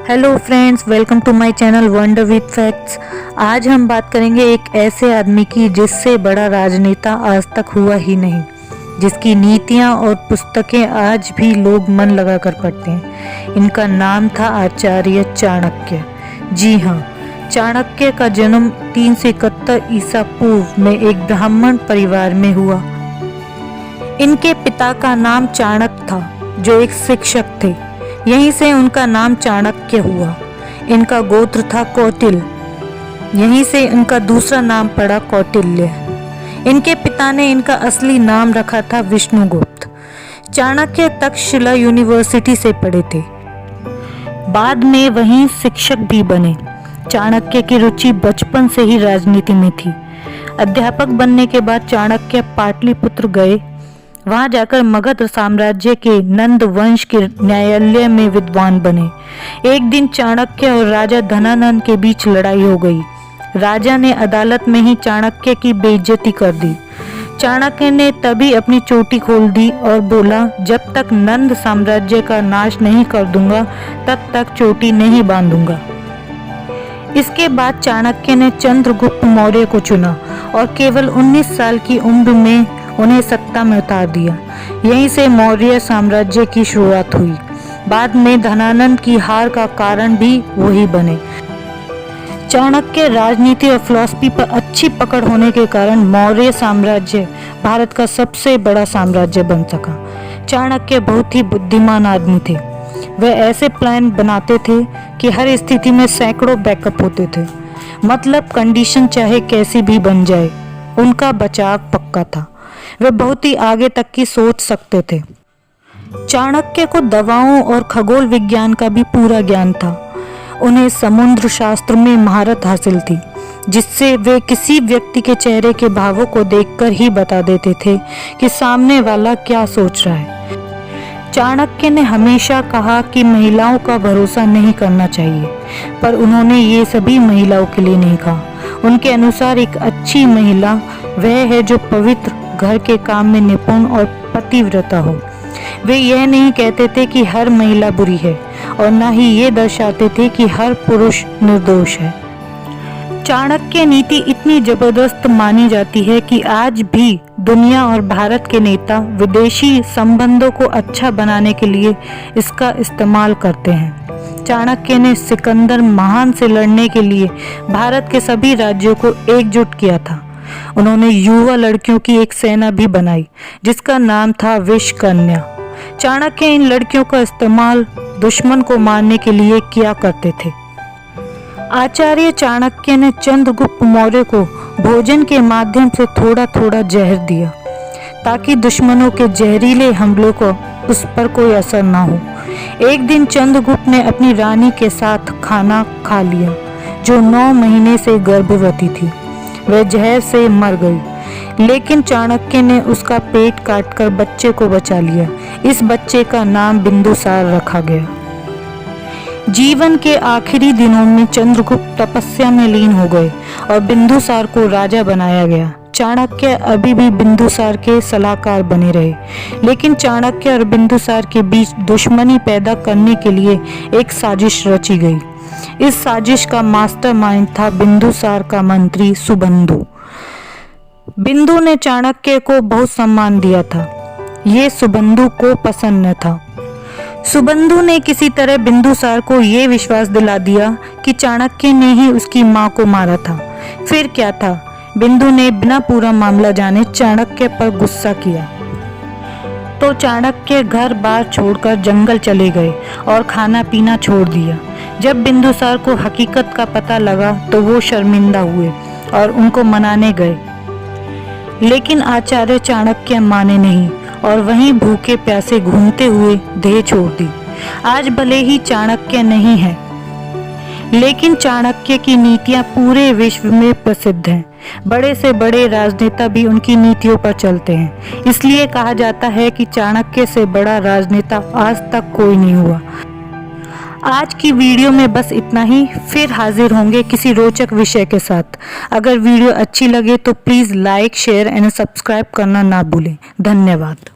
Hello friends, welcome to my channel wonder with facts. आज हम बात करेंगे एक ऐसे आदमी की जिससे बड़ा राजनेता आज तक हुआ ही नहीं, जिसकी नीतियां और पुस्तकें आज भी लोग मन लगाकर पढ़ते हैं। इनका नाम था आचार्य चाणक्य। जी हाँ, चाणक्य का जन्म 371 ईसा पूर्व में एक ब्राह्मण परिवार में हुआ। इनके पिता का नाम चाणक्य था, जो एक शिक्षक थे। यहीं से उनका नाम चाणक्य हुआ। इनका गोत्र था कौटिल्य, यहीं से इनका दूसरा नाम पड़ा कौटिल्य। इनके पिता ने इनका असली नाम रखा था विष्णुगुप्त। चाणक्य तक्षशिला यूनिवर्सिटी से पढ़े थे, बाद में वहीं शिक्षक भी बने। चाणक्य की रुचि बचपन से ही राजनीति में थी। अध्यापक बनने के बाद चाणक्य पाटलिपुत्र गए। वहां जाकर मगध साम्राज्य के नंद वंश के न्यायालय में विद्वान बने। एक दिन चाणक्य और राजा धनानंद के बीच लड़ाई हो गई। राजा ने अदालत में ही चाणक्य की बेइज्जती कर दी। चाणक्य ने तभी अपनी चोटी खोल दी और बोला, जब तक नंद साम्राज्य का नाश नहीं कर दूंगा तब तक चोटी नहीं बांधूंगा। इसके बाद चाणक्य ने चंद्रगुप्त मौर्य को चुना और केवल 19 साल की उम्र में उन्हें सत्ता में उतार दिया। यहीं से मौर्य साम्राज्य की शुरुआत हुई। बाद में धनानंद की हार का कारण भी वही बने। चाणक्य राजनीति और फिलॉसफी पर अच्छी पकड़ होने के कारण मौर्य साम्राज्य भारत का सबसे बड़ा साम्राज्य बन सका। चाणक्य बहुत ही बुद्धिमान आदमी थे। वे ऐसे प्लान बनाते थे कि हर स्थिति में सैकड़ों बैकअप होते थे। मतलब कंडीशन चाहे कैसी भी बन जाए, उनका बचाव पक्का था। वे बहुत ही आगे तक की सोच सकते थे। चाणक्य को दवाओं और खगोल विज्ञान का भी पूरा ज्ञान था। उन्हें समुद्र शास्त्र में महारत हासिल थी, जिससे वे किसी व्यक्ति के चेहरे के भावों को देखकर ही बता देते थे कि सामने वाला क्या सोच रहा है। चाणक्य ने हमेशा कहा कि महिलाओं का भरोसा नहीं करना चाहिए, पर उन्होंने ये सभी महिलाओं के लिए नहीं कहा। उनके अनुसार एक अच्छी महिला वह है जो पवित्र, घर के काम में निपुण और पतिव्रता हो। वे यह नहीं कहते थे कि हर महिला बुरी है और न ही ये दर्शाते थे कि हर पुरुष निर्दोष है। चाणक्य नीति इतनी जबरदस्त मानी जाती है कि आज भी दुनिया और भारत के नेता विदेशी संबंधों को अच्छा बनाने के लिए इसका इस्तेमाल करते हैं। चाणक्य ने सिकंदर महान से लड़ने के लिए भारत के सभी राज्यों को एकजुट किया था। उन्होंने युवा लड़कियों की एक सेना भी बनाई, जिसका नाम था विषकन्या। चाणक्य इन लड़कियों का इस्तेमाल दुश्मन को मारने के लिए किया करते थे। आचार्य चाणक्य ने चंद्रगुप्त मौर्य को भोजन के माध्यम से थोड़ा थोड़ा जहर दिया, ताकि दुश्मनों के जहरीले हमलों को उस पर कोई असर न हो। एक दिन चंद्रगुप्त ने अपनी रानी के साथ खाना खा लिया, जो 9 महीने से गर्भवती थी। वह जहर से मर गई, लेकिन चाणक्य ने उसका पेट काटकर बच्चे को बचा लिया। इस बच्चे का नाम बिंदुसार रखा गया। जीवन के आखिरी दिनों में चंद्रगुप्त तपस्या में लीन हो गए और बिंदुसार को राजा बनाया गया। चाणक्य अभी भी बिंदुसार के सलाहकार बने रहे, लेकिन चाणक्य और बिंदुसार के बीच दुश्मनी पैदा करने के लिए एक साजिश रची गई। इस साजिश का मास्टरमाइंड था बिंदुसार का मंत्री सुबंधु। बिंदु ने चाणक्य को बहुत सम्मान दिया था। ये सुबंधु को पसंद न था। सुबंधु ने किसी तरह बिंदुसार को ये विश्वास दिला दिया कि चाणक्य ने ही उसकी मां को मारा था। फिर क्या था, बिंदु ने बिना पूरा मामला जाने चाणक्य पर गुस्सा किया, तो चाणक्य घर बार छोड़कर जंगल चले गए और खाना पीना छोड़ दिया। जब बिंदुसार को हकीकत का पता लगा तो वो शर्मिंदा हुए और उनको मनाने गए, लेकिन आचार्य चाणक्य माने नहीं और वहीं भूखे प्यासे घूमते हुए देह छोड़ दी। आज भले ही चाणक्य नहीं है, लेकिन चाणक्य की नीतियां पूरे विश्व में प्रसिद्ध हैं। बड़े से बड़े राजनेता भी उनकी नीतियों पर चलते हैं। इसलिए कहा जाता है कि चाणक्य से बड़ा राजनेता आज तक कोई नहीं हुआ। आज की वीडियो में बस इतना ही। फिर हाजिर होंगे किसी रोचक विषय के साथ। अगर वीडियो अच्छी लगे तो please like, share and subscribe करना ना भूलें। धन्यवाद।